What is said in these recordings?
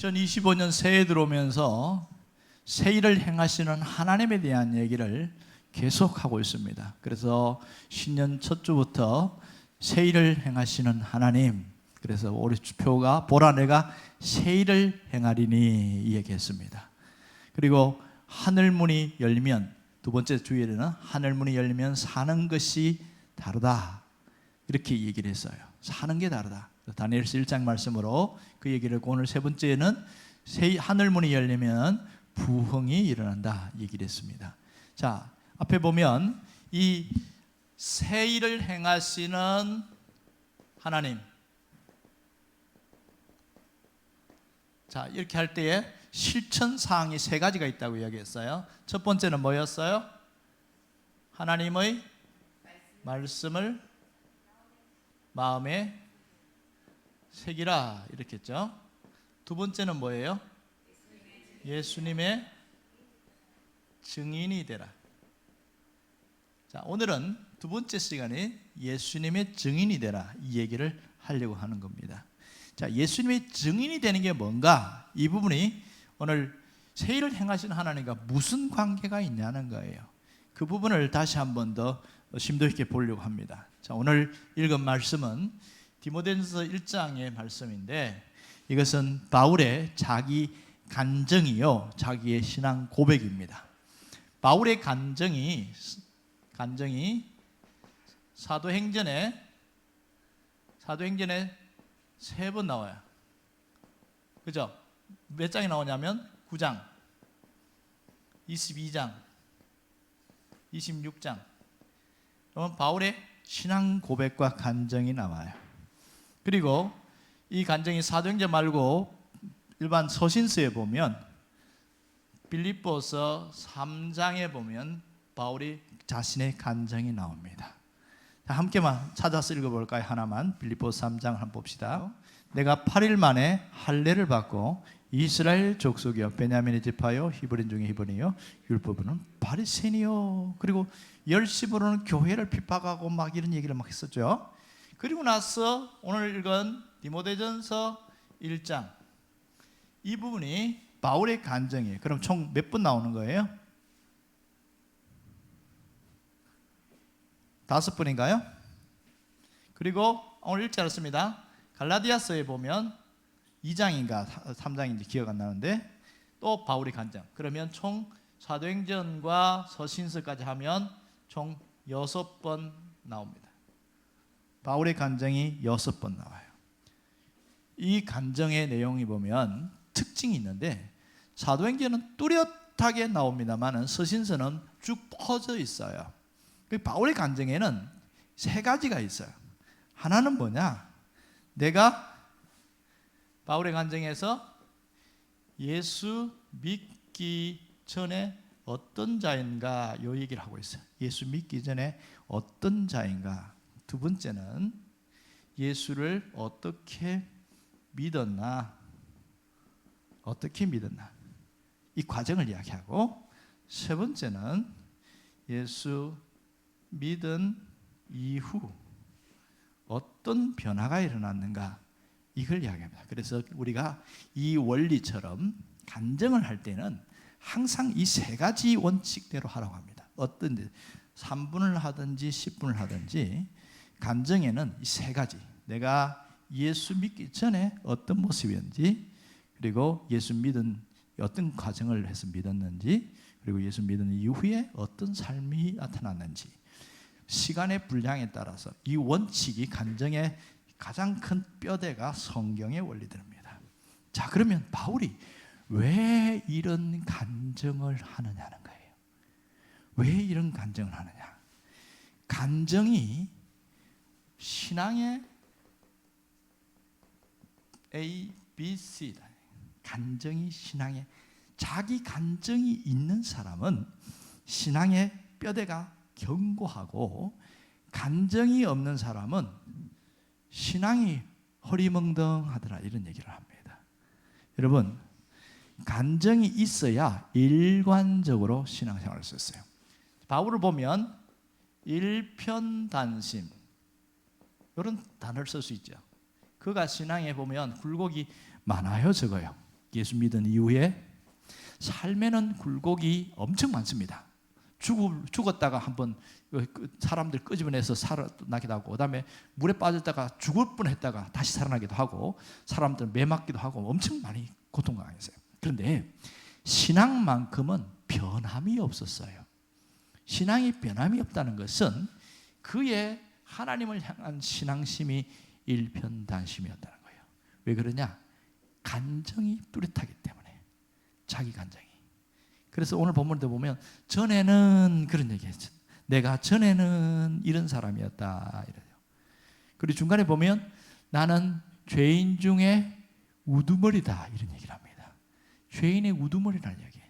2025년 새해 들어오면서 새 일을 행하시는 하나님에 대한 얘기를 계속하고 있습니다. 그래서 신년 첫 주부터 새 일을 행하시는 하나님, 그래서 올해 주표가 보라 내가 새 일을 행하리니 얘기했습니다. 그리고 하늘문이 열리면, 두 번째 주일에는 하늘문이 열리면 사는 것이 다르다 이렇게 얘기를 했어요. 사는 게 다르다. 다니엘서 1장 말씀으로 그 얘기를 했고, 오늘 세 번째는 하늘문이 열리면 부흥이 일어난다 얘기를 했습니다. 자, 앞에 보면 이 새 일을 행하시는 하나님, 자, 이렇게 할 때에 실천 사항이 세 가지가 있다고 이야기했어요. 첫 번째는 뭐였어요? 하나님의 말씀을 마음에 새기라 이렇게 했죠. 두 번째는 뭐예요? 예수님의 증인이 되라. 자, 오늘은 두 번째 시간에 예수님의 증인이 되라 이 얘기를 하려고 하는 겁니다. 자, 예수님의 증인이 되는 게 뭔가, 이 부분이 오늘 새 일을 행하시는 하나님과 무슨 관계가 있냐는 거예요. 그 부분을 다시 한 번 더 심도 있게 보려고 합니다. 자, 오늘 읽은 말씀은 디모데전서 1장의 말씀인데, 이것은 바울의 자기 간증이요, 자기의 신앙 고백입니다. 바울의 간증이 사도행전에 세 번 나와요. 그죠? 몇 장이 나오냐면 9장, 22장, 26장. 그러면 바울의 신앙 고백과 간증이 나와요. 그리고 이 간증이 사도행전 말고 일반 서신서에 보면, 빌립보서 3장에 보면 바울이 자신의 간증이 나옵니다. 자, 함께만 찾아서 읽어볼까요? 하나만. 빌립보서 3장 한번 봅시다. 내가 8일 만에 할례를 받고 이스라엘 족속이요 베냐민의 지파요 히브리인 중에 히브리요 율법으로는 바리새인이요, 그리고 열심으로는 교회를 핍박하고 막 이런 얘기를 막 했었죠. 그리고 나서 오늘 읽은 디모데전서 1장, 이 부분이 바울의 간증이에요. 그럼 총 몇 번 나오는 거예요? 5번인가요? 그리고 오늘 읽지 않았습니다. 갈라디아서에 보면 2장인가 3장인지 기억 안 나는데 또 바울의 간증. 그러면 총 사도행전과 서신서까지 하면 총 6번 나옵니다. 바울의 간증이 6번 나와요. 이 간증의 내용이 보면 특징이 있는데, 사도행전은 뚜렷하게 나옵니다만 서신서는 쭉 퍼져 있어요. 바울의 간증에는 세 가지가 있어요. 하나는 뭐냐? 내가 바울의 간증에서 예수 믿기 전에 어떤 자인가 이 얘기를 하고 있어요. 예수 믿기 전에 어떤 자인가. 두 번째는 예수를 어떻게 믿었나, 이 과정을 이야기하고, 세 번째는 예수 믿은 이후 어떤 변화가 일어났는가, 이걸 이야기합니다. 그래서 우리가 이 원리처럼 간증을 할 때는 항상 이 세 가지 원칙대로 하라고 합니다. 어떤지 3분을 하든지 10분을 하든지 간증에는 이 세 가지, 내가 예수 믿기 전에 어떤 모습이었는지, 그리고 예수 믿은 어떤 과정을 해서 믿었는지, 그리고 예수 믿은 이후에 어떤 삶이 나타났는지, 시간의 분량에 따라서 이 원칙이 간증의 가장 큰 뼈대가 성경의 원리들입니다. 자, 그러면 바울이 왜 이런 간증을 하느냐는 거예요. 왜 이런 간증을 하느냐? 간증이 신앙의 A, B, C다. 간증이 신앙의, 자기 간증이 있는 사람은 신앙의 뼈대가 견고하고, 간증이 없는 사람은 신앙이 허리멍덩하더라, 이런 얘기를 합니다. 여러분, 간증이 있어야 일관적으로 신앙생활을 썼어요. 바울을 보면 일편단심 이런 단어를 쓸 수 있죠. 그가 신앙에 보면 굴곡이 많아요, 적어요. 예수 믿은 이후에 삶에는 굴곡이 엄청 많습니다. 죽었다가 한번 사람들 끄집어내서 살아나기도 하고, 그 다음에 물에 빠졌다가 죽을 뻔했다가 다시 살아나기도 하고, 사람들 매 맞기도 하고 엄청 많이 고통당했어요. 그런데 신앙만큼은 변함이 없었어요. 신앙이 변함이 없다는 것은 그의 하나님을 향한 신앙심이 일편단심이었다는 거예요. 왜 그러냐? 간정이 뚜렷하기 때문에. 자기 간정이. 그래서 오늘 본문도 보면 전에는 그런 얘기했죠. 내가 전에는 이런 사람이었다 이래요. 그리고 중간에 보면 나는 죄인 중에 우두머리다 이런 얘기를 합니다. 죄인의 우두머리라는 얘기예요.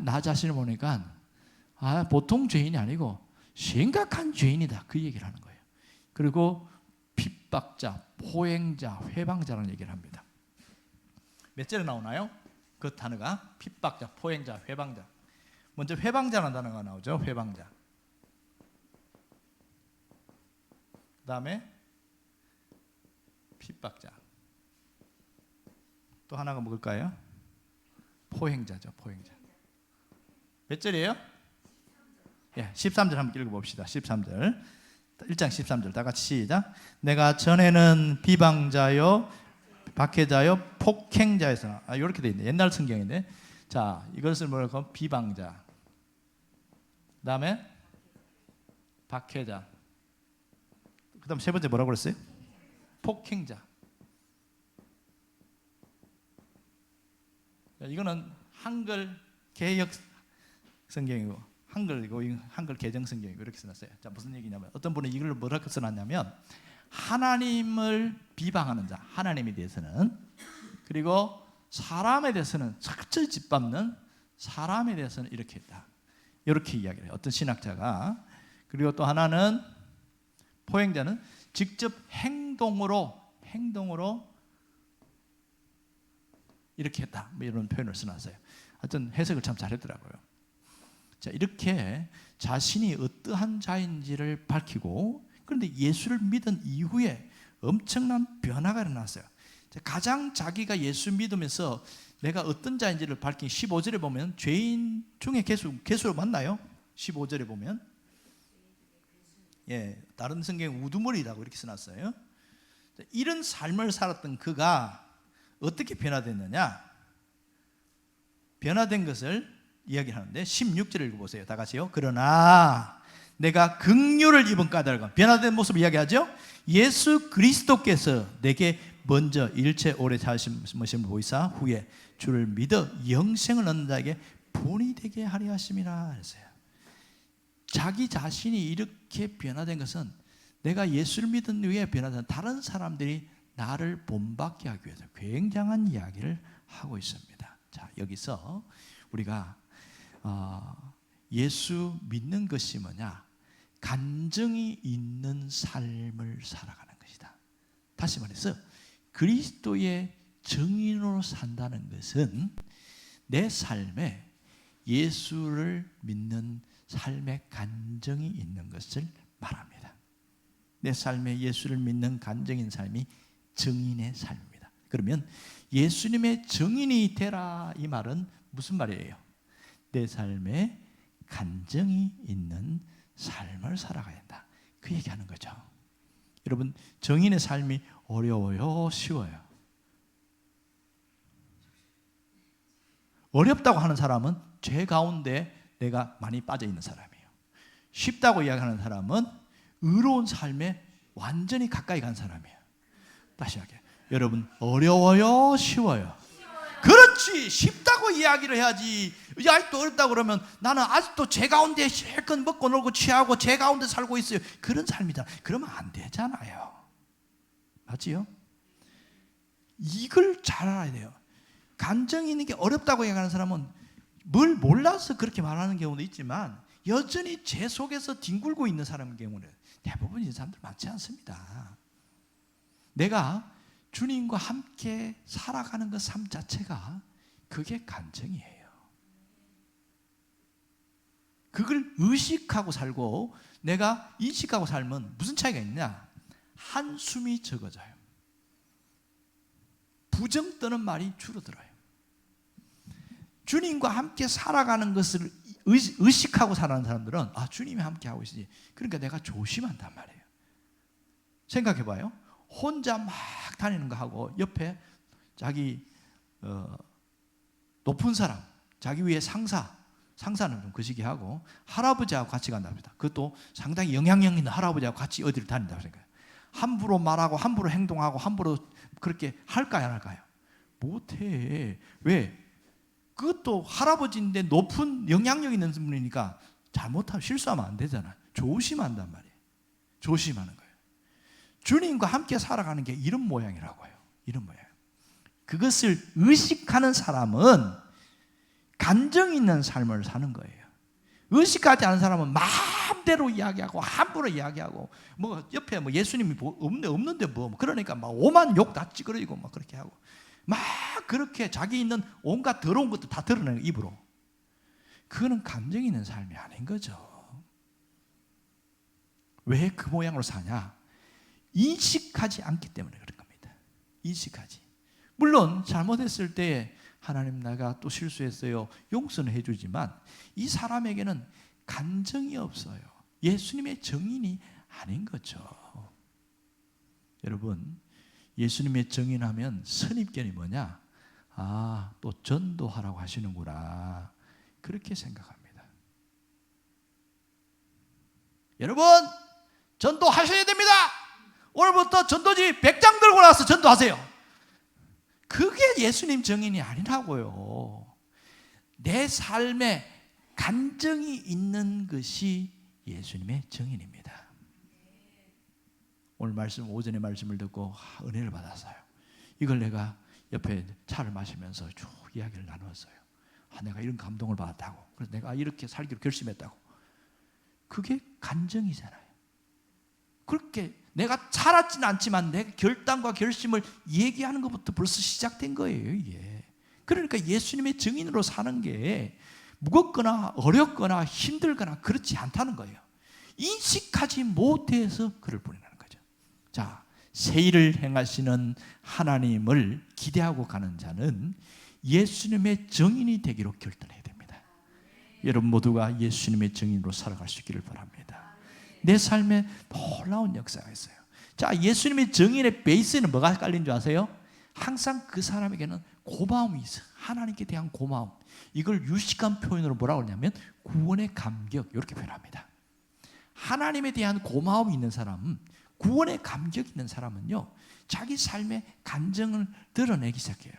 나 자신을 보니까 보통 죄인이 아니고 심각한 죄인이다 그 얘기를 하는 거예요. 그리고 핍박자, 포행자, 회방자라는 얘기를 합니다. 몇 절에 나오나요? 그 단어가 핍박자, 포행자, 회방자. 먼저 회방자라는 단어가 나오죠. 회방자. 그 다음에 핍박자. 또 하나가 뭘까요? 포행자죠. 포행자. 몇 절이에요? 예, 13절 한번 읽어봅시다. 13절. 1장 13절 다 같이 시작. 내가 전에는 비방자요 박해자요 폭행자에서 이렇게 돼 있네. 옛날 성경인데. 자, 이것을 뭐라고? 비방자. 그다음에 박해자. 그다음 세 번째 뭐라고 그랬어요? 폭행자. 이거는 한글 개역 성경이고 한글이고 한글 개정 성경이고 이렇게 써놨어요. 자, 무슨 얘기냐면 어떤 분은 이걸 뭐라고 써놨냐면 하나님을 비방하는 자, 하나님에 대해서는, 그리고 사람에 대해서는 철저히 짓밟는 사람에 대해서는 이렇게 했다. 이렇게 이야기를 해요. 어떤 신학자가. 그리고 또 하나는 포행자는 직접 행동으로 이렇게 했다. 뭐 이런 표현을 써놨어요. 하여튼 해석을 참 잘했더라고요. 자, 이렇게 자신이 어떠한 자인지를 밝히고, 그런데 예수를 믿은 이후에 엄청난 변화가 일어났어요. 가장 자기가 예수 믿으면서 내가 어떤 자인지를 밝힌 15절에 보면 죄인 중에 괴수로 맞나요? 15절에 보면 다른 성경에 우두머리라고 이렇게 써놨어요. 이런 삶을 살았던 그가 어떻게 변화됐느냐? 변화된 것을 이야기하는데 16절을 읽어보세요. 다 같이요. 그러나 내가 긍휼을 입은 까닭은, 변화된 모습을 이야기하죠. 예수 그리스도께서 내게 먼저 일체 오래 사심을 보이사 후에 주를 믿어 영생을 얻는 자에게 본이 되게 하려 하심이라 했어요. 자기 자신이 이렇게 변화된 것은 내가 예수를 믿은 후에 변화된, 다른 사람들이 나를 본받게 하기 위해서 굉장한 이야기를 하고 있습니다. 자, 여기서 우리가 예수 믿는 것이 뭐냐? 간증이 있는 삶을 살아가는 것이다. 다시 말해서 그리스도의 증인으로 산다는 것은 내 삶에 예수를 믿는 삶의 간증이 있는 것을 말합니다. 내 삶에 예수를 믿는 간증인 삶이 증인의 삶입니다. 그러면 예수님의 증인이 되라, 이 말은 무슨 말이에요? 내 삶에 간증이 있는 삶을 살아가야 한다, 그 얘기하는 거죠. 여러분, 증인의 삶이 어려워요? 쉬워요? 어렵다고 하는 사람은 죄 가운데 내가 많이 빠져 있는 사람이에요. 쉽다고 이야기하는 사람은 의로운 삶에 완전히 가까이 간 사람이에요. 다시 할게요. 여러분, 어려워요? 쉬워요? 그렇지, 쉽다고 이야기를 해야지. 아직도 어렵다고 그러면 나는 아직도 죄 가운데 실컷 먹고 놀고 취하고 죄 가운데 살고 있어요, 그런 삶이다. 그러면 안 되잖아요. 맞지요? 이걸 잘 알아야 돼요. 감정이 있는 게 어렵다고 얘기하는 사람은 뭘 몰라서 그렇게 말하는 경우도 있지만 여전히 죄 속에서 뒹굴고 있는 사람의 경우는 대부분 이 사람들 많지 않습니다. 내가 주님과 함께 살아가는 그 삶 자체가 그게 간증이에요. 그걸 의식하고 살고 내가 인식하고 살면 무슨 차이가 있냐? 한숨이 적어져요. 부정 떠는 말이 줄어들어요. 주님과 함께 살아가는 것을 의식하고 살아가는 사람들은 주님이 함께 하고 있으니 그러니까 내가 조심한단 말이에요. 생각해봐요. 혼자 막 다니는 거 하고 옆에 자기 높은 사람, 자기 위에 상사는 좀 거시기하고 할아버지하고 같이 간답니다. 그것도 상당히 영향력 있는 할아버지하고 같이 어디를 다닌다고 생각해요. 함부로 말하고 함부로 행동하고 함부로 그렇게 할까요, 안 할까요? 못해. 왜? 그것도 할아버지인데 높은 영향력 있는 분이니까 잘못하면 실수하면 안 되잖아요. 조심한단 말이에요. 조심하는 거예요. 주님과 함께 살아가는 게 이런 모양이라고요. 이런 모양. 그것을 의식하는 사람은 감정 있는 삶을 사는 거예요. 의식하지 않은 사람은 마음대로 이야기하고 함부로 이야기하고 뭐 옆에 뭐 예수님이 없는데 뭐 그러니까 막 오만 욕 다 찌그러지고 막 그렇게 하고 막 그렇게 자기 있는 온갖 더러운 것도 다 드러내는 입으로. 그거는 감정 있는 삶이 아닌 거죠. 왜 그 모양으로 사냐? 인식하지 않기 때문에 그런 겁니다. 인식하지. 물론 잘못했을 때 하나님 내가 또 실수했어요. 용서는 해주지만 이 사람에게는 감정이 없어요. 예수님의 정인이 아닌 거죠. 여러분, 예수님의 정인하면 선입견이 뭐냐? 또 전도하라고 하시는구나. 그렇게 생각합니다. 여러분, 전도하셔야 됩니다. 오늘부터 전도지 100장 들고 나와서 전도하세요. 그게 예수님 정인이 아니라고요. 내 삶에 감정이 있는 것이 예수님의 정인입니다. 오늘 말씀, 오전에 말씀을 듣고 은혜를 받았어요. 이걸 내가 옆에 차를 마시면서 쭉 이야기를 나누었어요. 내가 이런 감동을 받았다고. 그래서 내가 이렇게 살기로 결심했다고. 그게 감정이잖아요. 그렇게 내가 살았지는 않지만 내 결단과 결심을 얘기하는 것부터 벌써 시작된 거예요, 이게. 그러니까 예수님의 증인으로 사는 게 무겁거나 어렵거나 힘들거나 그렇지 않다는 거예요. 인식하지 못해서 그를 부인하는 거죠. 자, 새 일을 행하시는 하나님을 기대하고 가는 자는 예수님의 증인이 되기로 결단해야 됩니다. 여러분 모두가 예수님의 증인으로 살아갈 수 있기를 바랍니다. 내 삶에 놀라운 역사가 있어요. 자, 예수님의 정인의 베이스에는 뭐가 깔린 줄 아세요? 항상 그 사람에게는 고마움이 있어요. 하나님께 대한 고마움. 이걸 유식한 표현으로 뭐라고 하냐면 구원의 감격, 이렇게 표현합니다. 하나님에 대한 고마움이 있는 사람, 구원의 감격이 있는 사람은요, 자기 삶의 감정을 드러내기 시작해요.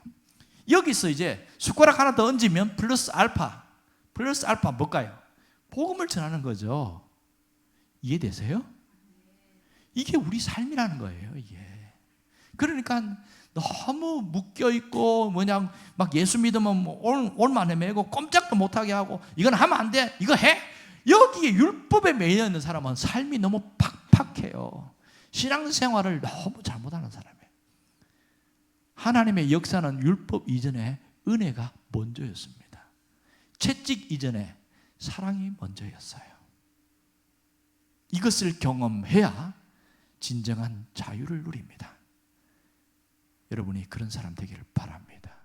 여기서 이제 숟가락 하나 더 얹으면 플러스 알파 뭘까요? 복음을 전하는 거죠. 이해되세요? 이게 우리 삶이라는 거예요, 이게. 그러니까 너무 묶여있고, 막 예수 믿으면 올만 헤매고 꼼짝도 못하게 하고, 이건 하면 안 돼, 이거 해? 여기에 율법에 매여 있는 사람은 삶이 너무 팍팍해요. 신앙생활을 너무 잘못하는 사람이에요. 하나님의 역사는 율법 이전에 은혜가 먼저였습니다. 채찍 이전에 사랑이 먼저였어요. 이것을 경험해야 진정한 자유를 누립니다. 여러분이 그런 사람 되기를 바랍니다.